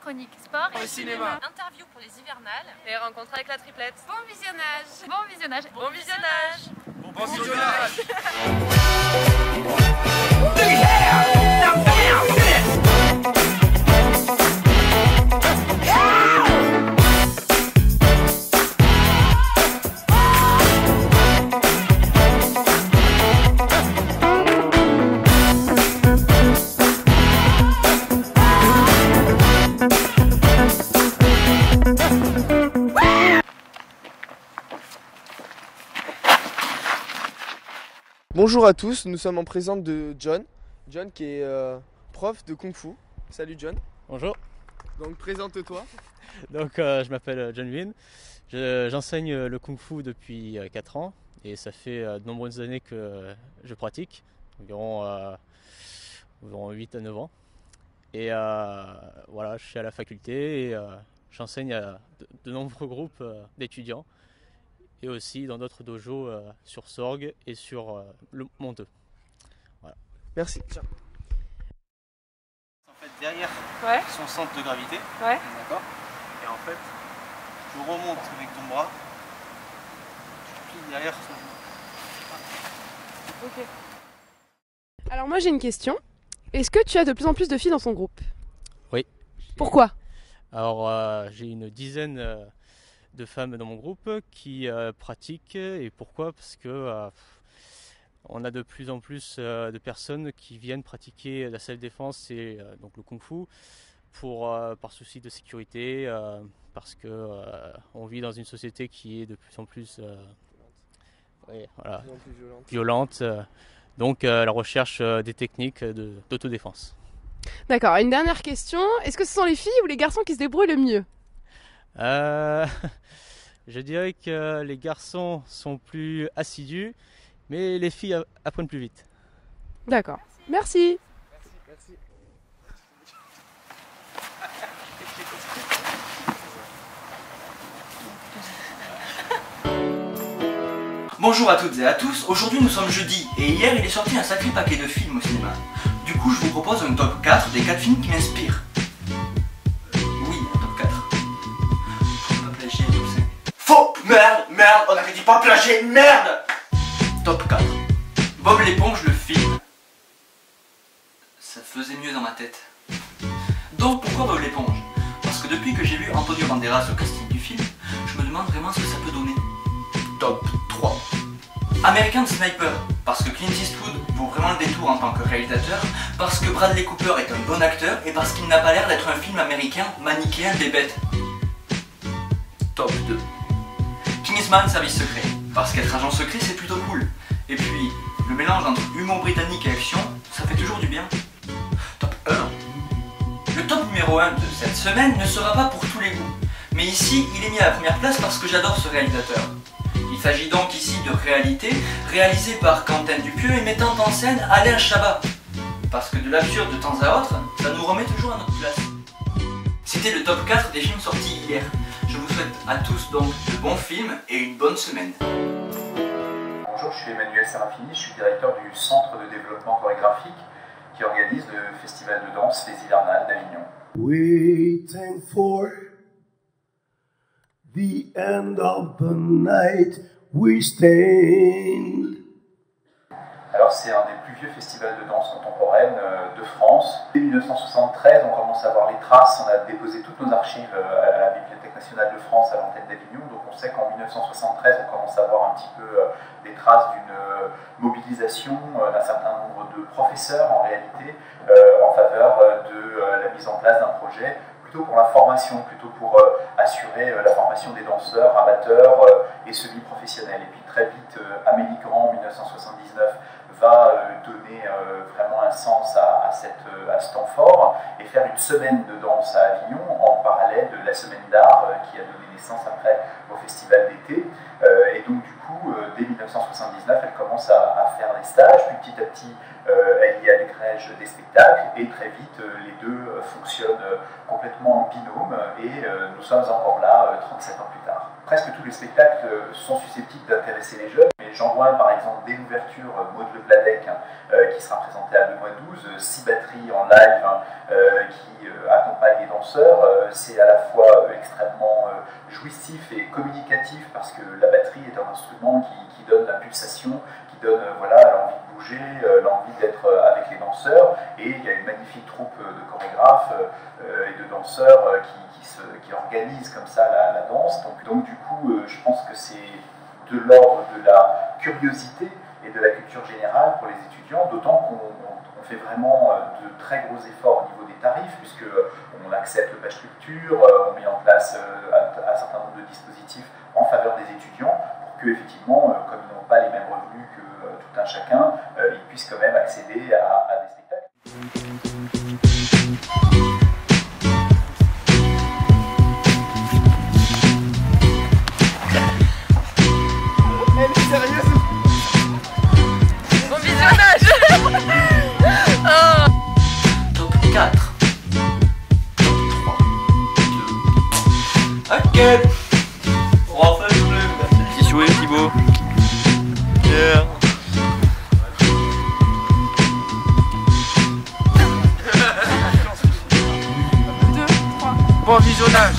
chronique sport au cinéma. Interview pour les hivernales. Et rencontre avec la triplette. Bon visionnage. Bon visionnage. Bon visionnage. Bon visionnage. Bonjour à tous, nous sommes en présence de John. John qui est prof de Kung Fu. Salut John. Bonjour. Donc présente-toi. Donc je m'appelle John Win. J'enseigne le Kung Fu depuis 4 ans et ça fait de nombreuses années que je pratique, environ 8 à 9 ans. Et voilà, je suis à la faculté et j'enseigne à de nombreux groupes d'étudiants. Et aussi dans d'autres dojos sur Sorgue et sur le Monteux. Voilà. Merci. Tiens. En fait, derrière son centre de gravité, d'accord. Et en fait, tu remontes avec ton bras, tu plies derrière son. Ok. Alors moi j'ai une question. Est-ce que tu as de plus en plus de filles dans ton groupe? Oui. Pourquoi? Alors j'ai une dizaine de femmes dans mon groupe qui pratiquent. Et pourquoi? Parce que on a de plus en plus de personnes qui viennent pratiquer la self-défense et donc le kung-fu par souci de sécurité, parce que on vit dans une société qui est de plus en plus, violente. Donc la recherche des techniques d'autodéfense. D'accord, une dernière question. Est-ce que ce sont les filles ou les garçons qui se débrouillent le mieux? Je dirais que les garçons sont plus assidus, mais les filles apprennent plus vite. D'accord. Merci. Merci. Bonjour à toutes et à tous, aujourd'hui nous sommes jeudi et hier il est sorti un sacré paquet de films au cinéma. Du coup je vous propose un top 4 des 4 films qui m'inspirent. Oui, un top 4. Faut pas plagier, top 5. Faux! Merde, on avait dit pas plagier, merde! Top 4. Bob l'éponge, le film. Ça faisait mieux dans ma tête. Donc pourquoi Bob l'éponge? Parce que depuis que j'ai vu Antonio Banderas au casting du film, je me demande vraiment ce que ça peut donner. Top 3. American Sniper, parce que Clint Eastwood vaut vraiment le détour en tant que réalisateur, parce que Bradley Cooper est un bon acteur et parce qu'il n'a pas l'air d'être un film américain manichéen des bêtes. Top 2. Kingsman Service Secret, parce qu'être agent secret c'est plutôt cool. Et puis, le mélange entre humour britannique et action, ça fait toujours du bien. Top 1. Le top numéro 1 de cette semaine ne sera pas pour tous les goûts, mais ici il est mis à la première place parce que j'adore ce réalisateur. Il s'agit donc ici de Réalité, réalisé par Quentin Dupieux et mettant en scène Alain Chabat. Parce que de l'absurde de temps à autre, ça nous remet toujours à notre place. C'était le top 4 des films sortis hier. Je vous souhaite à tous donc de bons films et une bonne semaine. Bonjour, je suis Emmanuel Serafini, je suis directeur du Centre de développement chorégraphique qui organise le festival de danse Les Hivernales d'Avignon. Waiting for the end of the night we stand. Alors c'est un des plus vieux festivals de danse contemporaine de France. Dès 1973, on commence à voir les traces, on a déposé toutes nos archives à la Bibliothèque nationale de France à l'antenne d'Avignon, donc on sait qu'en 1973, on commence à voir un petit peu des traces d'une mobilisation d'un certain nombre de professeurs en réalité en faveur de la mise en place d'un projet plutôt pour la formation, plutôt pour assurer la formation des danseurs, amateurs et semi-professionnels. Et puis très vite, Amélie Grand en 1979 va donner vraiment un sens à ce temps fort et faire une semaine de danse à Avignon en parallèle de la semaine d'art qui a donné naissance après au festival d'été. Et donc du coup, dès 1979, elle commence à faire des stages, puis petit à petit, elle y agrège des spectacles et très vite, les deux fonctionnent complètement en binôme et nous sommes encore là 37 ans plus tard. Presque tous les spectacles sont susceptibles d'intéresser les jeunes, mais j'en vois un par exemple dès l'ouverture, Maud Le Pladec, qui sera présenté à Benoît-12, 6 batteries en live qui accompagnent les danseurs. C'est à la fois extrêmement jouissif et communicatif parce que la batterie est un instrument qui donne la pulsation, qui donne voilà, l'envie de bouger, l'envie d'être avec les danseurs. Et il y a une magnifique troupe de chorégraphes et de danseurs qui organisent comme ça la danse. Donc du coup, je pense que c'est de l'ordre de la curiosité et de la culture générale pour les étudiants, d'autant qu'on fait vraiment de très gros efforts au niveau des tarifs, puisqu'on accepte le pass culture, on met en place un certain nombre de dispositifs en faveur des étudiants, pour que, effectivement, comme ils n'ont pas les mêmes revenus que tout un chacun, ils puissent quand même accéder à des spectacles. Elle est sérieuse? Bon visionnage. Top 4. Top 3. 2. Ok. On refait le bleu. Merci. Petit souhait, Thibaut. Yeah. Deux, trois. Bon visionnage.